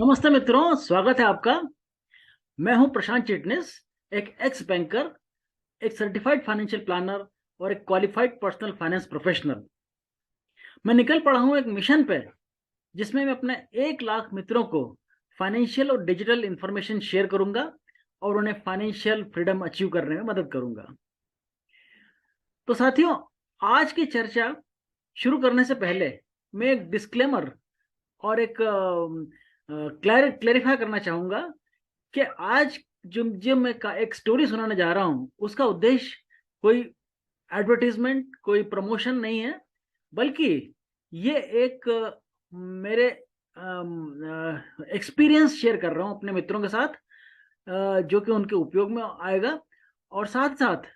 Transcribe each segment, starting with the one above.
नमस्ते मित्रों, स्वागत है आपका। मैं हूं प्रशांत चिटनिस, एक एक्स बैंकर, एक सर्टिफाइड फाइनेंशियल प्लानर और एक क्वालिफाइड पर्सनल फाइनेंस प्रोफेशनल। मैं निकल पड़ा हूं एक मिशन पे, जिसमें मैं अपने 1 लाख मित्रों को फाइनेंशियल और डिजिटल इंफॉर्मेशन शेयर करूंगा और उन्हें फाइनेंशियल फ्रीडम अचीव करने में मदद करूंगा। तो साथियों, आज की चर्चा शुरू करने से पहले मैं एक डिस्क्लेमर और एक क्लैरिफाई करना चाहूंगा कि आज जो जो मैं एक स्टोरी सुनाने जा रहा हूं, उसका उद्देश्य कोई एडवर्टीजमेंट, कोई प्रमोशन नहीं है, बल्कि ये एक मेरे एक्सपीरियंस शेयर कर रहा हूं अपने मित्रों के साथ, जो कि उनके उपयोग में आएगा। और साथ साथ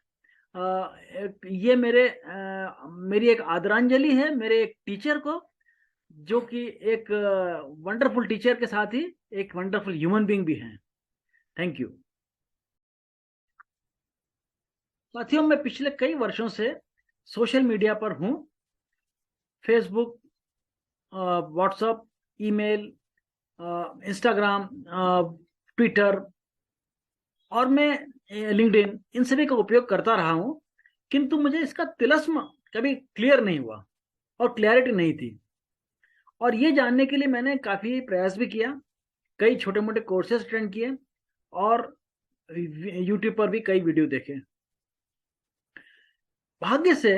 ये मेरी एक आदरांजलि है मेरे एक टीचर को, जो कि एक वंडरफुल टीचर के साथ ही एक वंडरफुल ह्यूमन बीइंग भी हैं। Thank you. साथियों, मैं पिछले कई वर्षों से सोशल मीडिया पर हूं। Facebook, WhatsApp, email, Instagram, Twitter और मैं लिंक्डइन, इन सभी का उपयोग करता रहा हूं, किंतु मुझे इसका तिलस्म कभी क्लियर नहीं हुआ और क्लैरिटी नहीं थी। और ये जानने के लिए मैंने काफ़ी प्रयास भी किया, कई छोटे मोटे कोर्सेज अटेंड किए और यूट्यूब पर भी कई वीडियो देखे। भाग्य से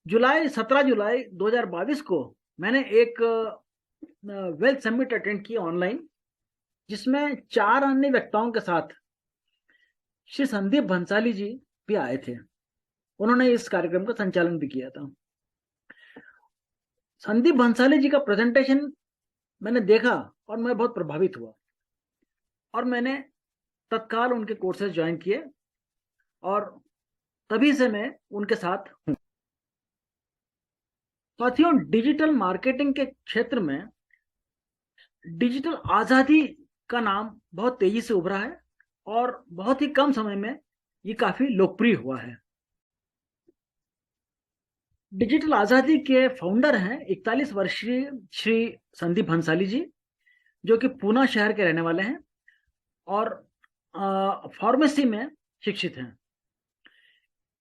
17 जुलाई 2022 को मैंने एक वेल्थ समिट अटेंड किया ऑनलाइन, जिसमें 4 अन्य वक्ताओं के साथ श्री संदीप भंसाली जी भी आए थे। उन्होंने इस कार्यक्रम का संचालन भी किया था। संदीप भंसाली जी का प्रेजेंटेशन मैंने देखा और मैं बहुत प्रभावित हुआ और मैंने तत्काल उनके कोर्सेज ज्वाइन किए और तभी से मैं उनके साथ हूं। साथियों, डिजिटल मार्केटिंग के क्षेत्र में डिजिटल आज़ादी का नाम बहुत तेजी से उभरा है और बहुत ही कम समय में ये काफी लोकप्रिय हुआ है। डिजिटल आज़ादी के फाउंडर हैं 41 वर्षीय श्री संदीप भंसाली जी, जो कि पूना शहर के रहने वाले हैं और फार्मेसी में शिक्षित हैं।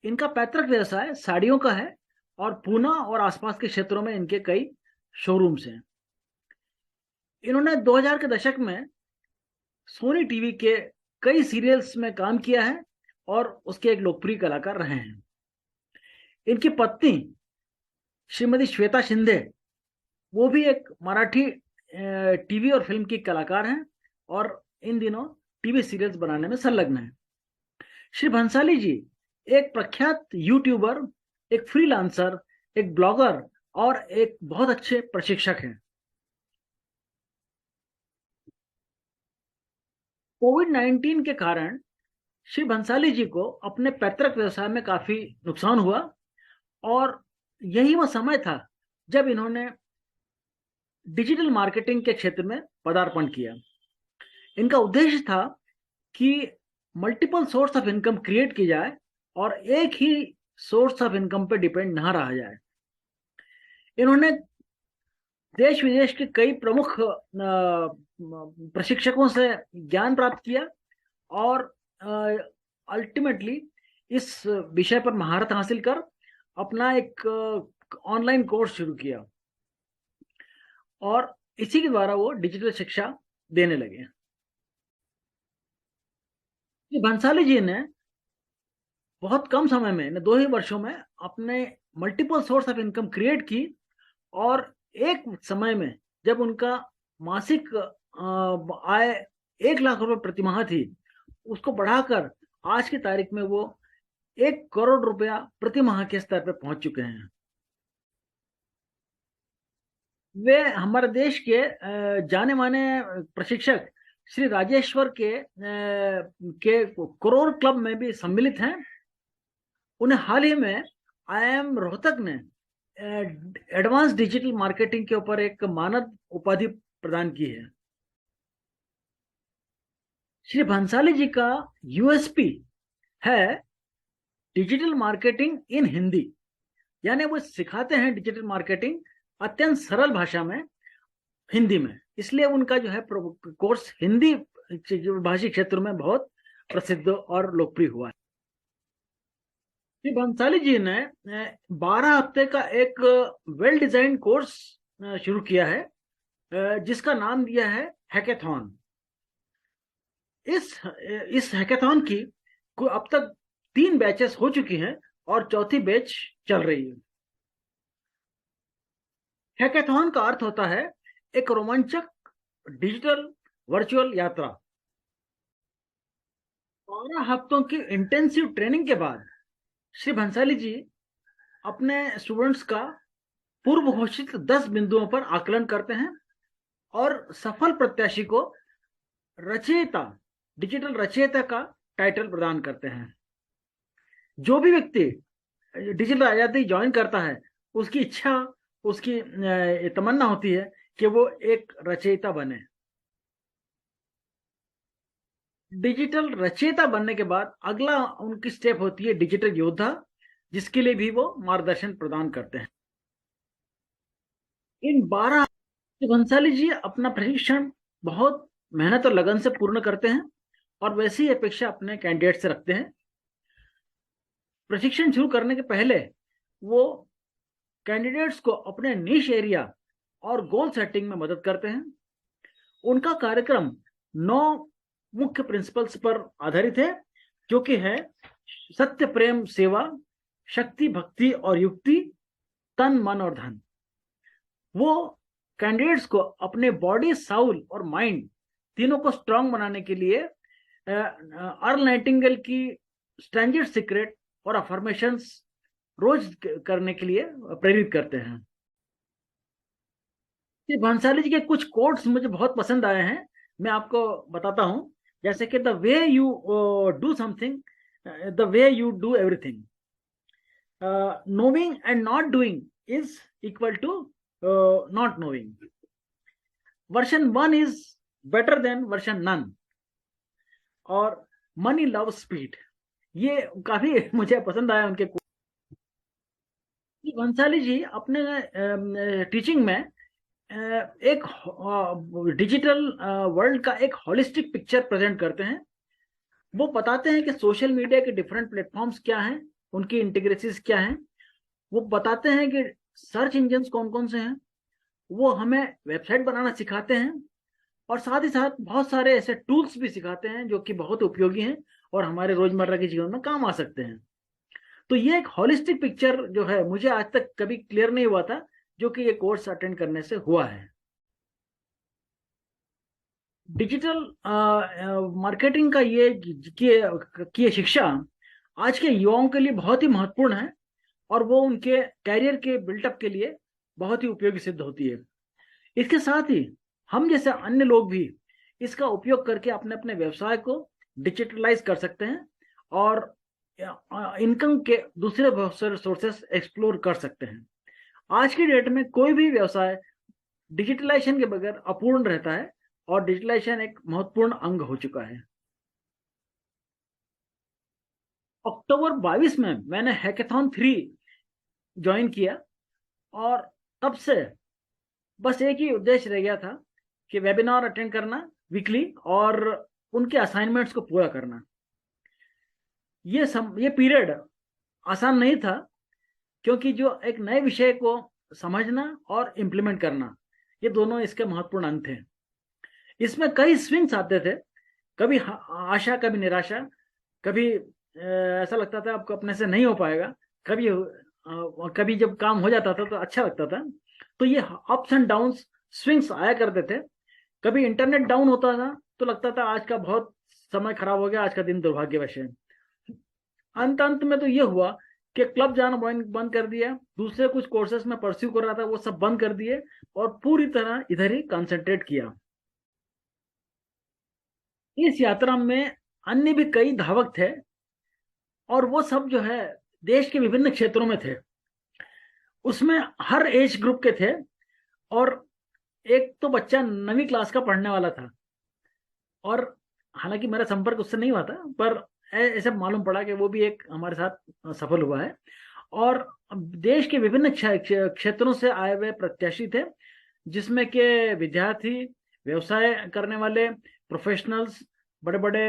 इनका पैतृक व्यवसाय साड़ियों का है और पूना और आसपास के क्षेत्रों में इनके कई शोरूम्स हैं। इन्होंने 2000 के दशक में सोनी टीवी के कई सीरियल्स में काम किया है और उसके एक लोकप्रिय कलाकार रहे हैं। इनकी पत्नी श्रीमती श्वेता शिंदे, वो भी एक मराठी टीवी और फिल्म की कलाकार हैं और इन दिनों टीवी सीरियल्स बनाने में संलग्न हैं। श्री भंसाली जी एक प्रख्यात यूट्यूबर, एक फ्रीलांसर, एक ब्लॉगर और एक बहुत अच्छे प्रशिक्षक हैं। कोविड-19 के कारण श्री भंसाली जी को अपने पैतृक व्यवसाय में काफी नुकसान हुआ और यही वह समय था जब इन्होंने डिजिटल मार्केटिंग के क्षेत्र में पदार्पण किया। इनका उद्देश्य था कि multiple source of income create की जाए और एक ही सोर्स ऑफ इनकम पे डिपेंड ना रहा जाए। इन्होंने देश विदेश के कई प्रमुख प्रशिक्षकों से ज्ञान प्राप्त किया और अल्टीमेटली इस विषय पर महारत हासिल कर अपना एक ऑनलाइन कोर्स शुरू किया और इसी के द्वारा वो डिजिटल शिक्षा देने लगे। भंसाली जी ने बहुत कम समय में, 2 ही वर्षों में, अपने multiple source of income create की और एक समय में जब उनका मासिक आय 1 लाख रुपए प्रति माह थी, उसको बढ़ाकर आज की तारीख में वो 1 करोड़ रुपया प्रति माह के स्तर पर पहुंच चुके हैं। वे हमारे देश के जाने माने प्रशिक्षक श्री राजेश्वर के करोड़ क्लब में भी सम्मिलित हैं। उन्हें हाल ही में IIM रोहतक ने एडवांस डिजिटल मार्केटिंग के ऊपर एक मानद उपाधि प्रदान की है। श्री भंसाली जी का USP है डिजिटल मार्केटिंग इन हिंदी, यानी वो सिखाते हैं डिजिटल मार्केटिंग अत्यंत सरल भाषा में हिंदी में, इसलिए उनका जो है कोर्स हिंदी भाषी क्षेत्र में बहुत प्रसिद्ध और लोकप्रिय हुआ है। श्री भंसाली जी ने 12 हफ्ते का एक वेल डिजाइन कोर्स शुरू किया है, जिसका नाम दिया है हैकेथॉन। इस हैकेथॉन की अब तक 3 बैचेस हो चुकी हैं और चौथी बैच चल रही है। हैकेथॉन का अर्थ होता है एक रोमांचक डिजिटल वर्चुअल यात्रा। 12 हफ्तों की इंटेंसिव ट्रेनिंग के बाद श्री भंसाली जी अपने स्टूडेंट्स का पूर्व घोषित 10 बिंदुओं पर आकलन करते हैं और सफल प्रत्याशी को रचयिता, डिजिटल रचयिता का टाइटल प्रदान करते हैं। जो भी व्यक्ति डिजिटल आजादी ज्वाइन करता है, उसकी इच्छा, उसकी तमन्ना होती है कि वो एक रचयिता बने। डिजिटल रचयिता बनने के बाद अगला उनकी स्टेप होती है डिजिटल योद्धा, जिसके लिए भी वो मार्गदर्शन प्रदान करते हैं। इन 12 भंसाली जी अपना प्रशिक्षण बहुत मेहनत और लगन से पूर्ण करते हैं और वैसी अपेक्षा अपने कैंडिडेट से रखते हैं। प्रशिक्षण शुरू करने के पहले वो कैंडिडेट्स को अपने निश एरिया और गोल सेटिंग में मदद करते हैं। उनका कार्यक्रम 9 मुख्य प्रिंसिपल्स पर आधारित है, जो कि है सत्य, प्रेम, सेवा, शक्ति, भक्ति और युक्ति, तन, मन और धन। वो कैंडिडेट्स को अपने बॉडी, साउल और माइंड तीनों को स्ट्रांग बनाने के लिए अर्ल नाइटिंगेल की स्ट्रेंजर सीक्रेट और अफर्मेशंस रोज करने के लिए प्रेरित करते हैं। ये भंसाली जी के कुछ कोट्स मुझे बहुत पसंद आए हैं, मैं आपको बताता हूं। जैसे कि the way you do something, the way you do everything, knowing and not doing is equal to not knowing. Version 1 is better than version none. और money loves speed, ये काफी मुझे पसंद आया उनके। भंसाली जी अपने टीचिंग में एक डिजिटल वर्ल्ड का एक होलिस्टिक पिक्चर प्रेजेंट करते हैं। वो बताते हैं कि सोशल मीडिया के डिफरेंट प्लेटफॉर्म्स क्या हैं, उनकी इंटीग्रेसीज क्या हैं। वो बताते हैं कि सर्च इंजन्स कौन कौन से हैं। वो हमें वेबसाइट बनाना सिखाते हैं और साथ ही साथ बहुत सारे ऐसे टूल्स भी सिखाते हैं जो कि बहुत उपयोगी हैं और हमारे रोजमर्रा के जीवन में काम आ सकते हैं। तो ये एक होलिस्टिक पिक्चर जो है, मुझे आज तक कभी क्लियर नहीं हुआ था, जो कि ये कोर्स अटेंड करने से हुआ है। डिजिटल मार्केटिंग का ये शिक्षा आज के युवाओं के लिए बहुत ही महत्वपूर्ण है और वो उनके कैरियर के बिल्टअप के लिए बहुत ही उपयोगी सिद्ध होती है। इसके साथ ही हम जैसे अन्य लोग भी इसका उपयोग करके अपने अपने व्यवसाय को डिजिटलाइज कर सकते हैं और इनकम के दूसरे बहुत सारे सोर्सेस एक्सप्लोर कर सकते हैं। आज की डेट में कोई भी व्यवसाय डिजिटलाइजेशन के बगैर अपूर्ण रहता है और डिजिटलाइजेशन एक महत्वपूर्ण अंग हो चुका है। अक्टूबर 22 में मैंने हैकेथॉन 3 ज्वाइन किया और तब से बस एक ही उद्देश्य रह गया था कि वेबिनार अटेंड करना वीकली और उनके असाइनमेंट्स को पूरा करना। ये पीरियड आसान नहीं था, क्योंकि जो एक नए विषय को समझना और इम्प्लीमेंट करना, ये दोनों इसके महत्वपूर्ण अंग थे। इसमें कई स्विंग्स आते थे, कभी आशा, कभी निराशा, कभी ऐसा लगता था आपको अपने से नहीं हो पाएगा, कभी जब काम हो जाता था तो अच्छा लगता था। तो ये अप्स एंड डाउन्स, स्विंग्स आया करते थे। कभी इंटरनेट डाउन होता था तो लगता था आज का बहुत समय खराब हो गया, आज का दिन दुर्भाग्यवश है। अंत में तो ये हुआ कि क्लब जाना बंद कर दिया, दूसरे कुछ कोर्सेस में परस्यू कर रहा था वो सब बंद कर दिए और पूरी तरह इधर ही कंसंट्रेट किया। इस यात्रा में अन्य भी कई धावक थे और वो सब जो है देश के विभिन्न क्षेत्रों में थे। उसमें हर एज ग्रुप के थे और एक तो बच्चा 9वीं क्लास का पढ़ने वाला था और हालांकि मेरा संपर्क उससे नहीं हुआ था, पर ऐसा मालूम पड़ा कि वो भी एक हमारे साथ सफल हुआ है। और देश के विभिन्न क्षेत्रों से आए हुए प्रत्याशी थे जिसमें के विद्यार्थी, व्यवसाय करने वाले, प्रोफेशनल्स, बड़े बड़े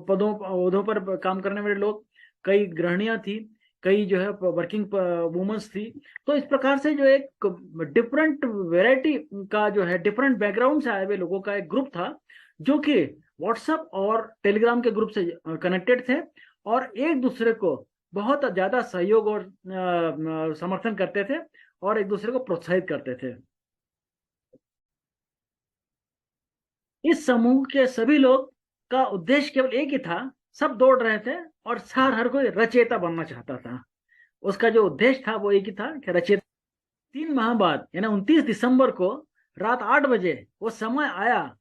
पदों पर काम करने वाले लोग, कई गृहिणियां थी, कई जो है वर्किंग वुमेन्स थी। तो इस प्रकार से जो एक डिफरेंट वेराइटी का जो है डिफरेंट बैकग्राउंड से आए हुए लोगों का एक ग्रुप था, जो कि व्हाट्सएप और टेलीग्राम के ग्रुप से कनेक्टेड थे और एक दूसरे को बहुत ज्यादा सहयोग और समर्थन करते थे और एक दूसरे को प्रोत्साहित करते थे। इस समूह के सभी लोग का उद्देश्य केवल एक ही था, सब दौड़ रहे थे और हर कोई रचयिता बनना चाहता था। उसका जो उद्देश्य था वो एक ही था कि रचयिता। 3 माह बाद यानी 29 दिसंबर को रात 8 बजे वो समय आया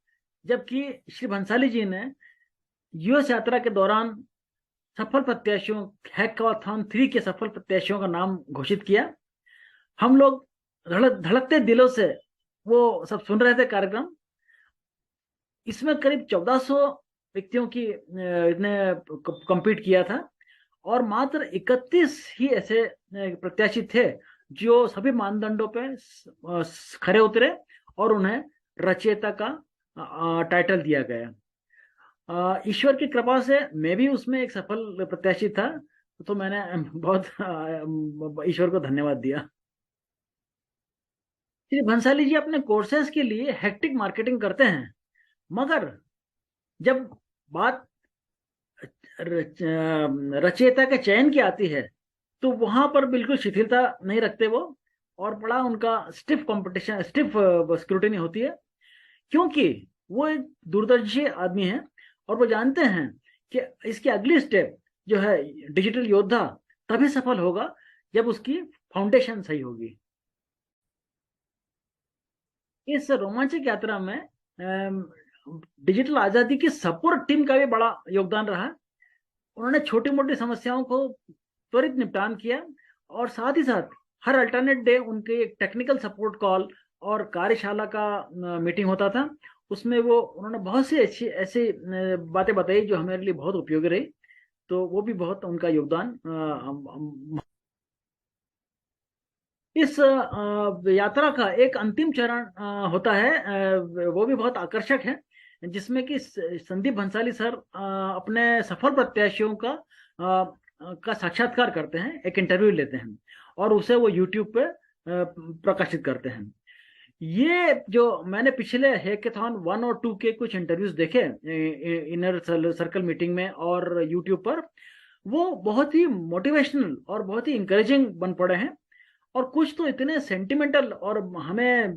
जबकि श्री भंसाली जी ने यूएस यात्रा के दौरान सफल प्रत्याशियों, हैकाथॉन 3 के सफल प्रत्याशियों का नाम घोषित किया। हम लोग धड़कते दिलों से वो सब सुन रहे थे कार्यक्रम। इसमें करीब 1400 व्यक्तियों की इसने कम्पीट किया था और मात्र 31 ही ऐसे प्रत्याशी थे जो सभी मानदंडों पे खरे उतरे और उन्हें रचयिता का टाइटल दिया गया। ईश्वर की कृपा से मैं भी उसमें एक सफल प्रत्याशी था, तो मैंने बहुत ईश्वर को धन्यवाद दिया। श्री भंसाली जी अपने कोर्सेज के लिए हेक्टिक मार्केटिंग करते हैं, मगर जब बात रचयिता के चयन की आती है तो वहां पर बिल्कुल शिथिलता नहीं रखते वो, और बड़ा उनका स्टिफ कंपटीशन, स्टिफ स्क्रूटिनी होती है, क्योंकि वो एक दूरदर्शी आदमी है और वो जानते हैं कि इसकी अगली स्टेप जो है डिजिटल योद्धा तभी सफल होगा जब उसकी फाउंडेशन सही होगी। इस रोमांचक यात्रा में डिजिटल आजादी की सपोर्ट टीम का भी बड़ा योगदान रहा। उन्होंने छोटी मोटी समस्याओं को त्वरित निपटान किया और साथ ही साथ हर अल्टरनेट डे उनके एक टेक्निकल सपोर्ट कॉल और कार्यशाला का मीटिंग होता था। उसमें वो उन्होंने बहुत सी ऐसी ऐसी बातें बताई जो हमारे लिए बहुत उपयोगी रही, तो वो भी बहुत उनका योगदान। इस यात्रा का एक अंतिम चरण होता है, वो भी बहुत आकर्षक है, जिसमें कि संदीप भंसाली सर अपने सफल प्रत्याशियों का साक्षात्कार करते हैं, एक इंटरव्यू लेते हैं और उसे वो यूट्यूब पे प्रकाशित करते हैं। ये जो मैंने पिछले हैकाथॉन 1 और 2 के कुछ इंटरव्यूज देखे इनर सर्कल मीटिंग में और यूट्यूब पर, वो बहुत ही मोटिवेशनल और बहुत ही इंकरेजिंग बन पड़े हैं। और कुछ तो इतने सेंटिमेंटल और हमें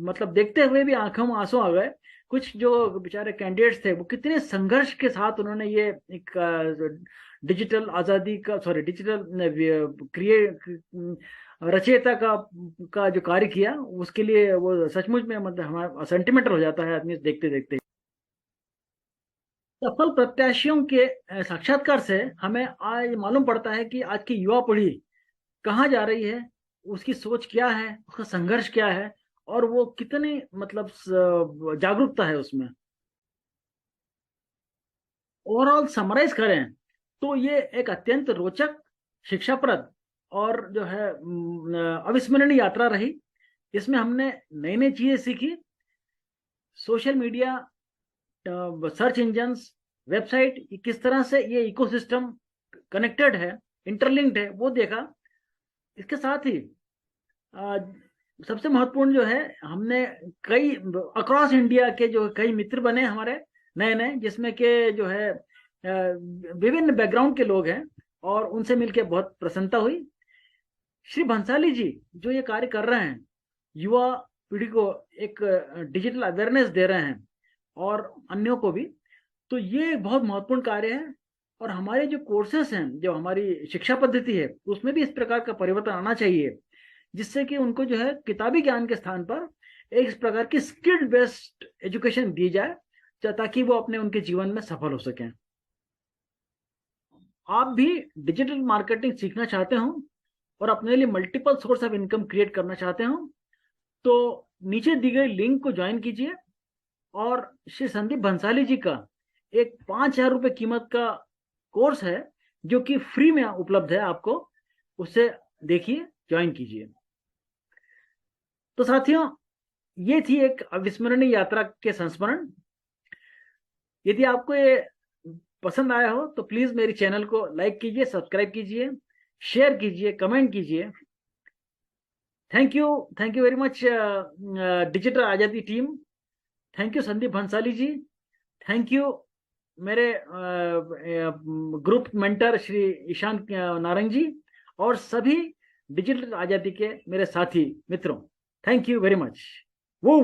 मतलब देखते हुए भी आंखों में आंसू आ गए। कुछ जो बेचारे कैंडिडेट्स थे वो कितने संघर्ष के साथ उन्होंने ये एक डिजिटल आजादी का, सॉरी, डिजिटल रचयिता का जो कार्य किया, उसके लिए वो सचमुच में मतलब हमारा सेंटिमेंटल हो जाता है आदमी देखते देखते। सफल प्रत्याशियों के साक्षात्कार से हमें आज मालूम पड़ता है कि आज की युवा पीढ़ी कहाँ जा रही है, उसकी सोच क्या है, उसका संघर्ष क्या है और वो कितनी मतलब जागरूकता है उसमें। ओवरऑल समराइज करें तो ये एक अत्यंत रोचक, शिक्षाप्रद और जो है अविस्मरणीय यात्रा रही। इसमें हमने नई नई चीजें सीखी, social media, search engines, website, किस तरह से ये इकोसिस्टम कनेक्टेड है, इंटरलिंक्ड है, वो देखा। इसके साथ ही सबसे महत्वपूर्ण जो है, हमने कई अक्रॉस इंडिया के जो कई मित्र बने हमारे नए नए, जिसमें के जो है विभिन्न बैकग्राउंड के लोग हैं और उनसे मिलकर बहुत प्रसन्नता हुई। श्री भंसाली जी जो ये कार्य कर रहे हैं, युवा पीढ़ी को एक डिजिटल अवेयरनेस दे रहे हैं और अन्यों को भी, तो ये एक बहुत महत्वपूर्ण कार्य है। और हमारे जो कोर्सेस हैं, जो हमारी शिक्षा पद्धति है, उसमें भी इस प्रकार का परिवर्तन आना चाहिए, जिससे कि उनको जो है किताबी ज्ञान के स्थान पर एक इस प्रकार की स्किल बेस्ड एजुकेशन दी जाए, ताकि वो अपने उनके जीवन में सफल हो सकें। आप भी डिजिटल मार्केटिंग सीखना चाहते हो और अपने लिए multiple source of income create करना चाहते हो, तो नीचे दी गई लिंक को ज्वाइन कीजिए और श्री संदीप भंसाली जी का एक 5,000 रुपये कीमत का कोर्स है जो कि फ्री में उपलब्ध है, आपको उसे देखिए, ज्वाइन कीजिए। तो साथियों, ये थी एक अविस्मरणीय यात्रा के संस्मरण। यदि आपको ये पसंद आया हो तो प्लीज मेरे चैनल को लाइक कीजिए, सब्सक्राइब कीजिए, शेयर कीजिए, कमेंट कीजिए। Thank you very much digital Azadi team. Thank you Sandeep Bhansali ji. Thank you मेरे ग्रुप मेंटर श्री ईशान नारंग जी, और सभी डिजिटल आजादी के मेरे साथी मित्रों। Thank you very much. वो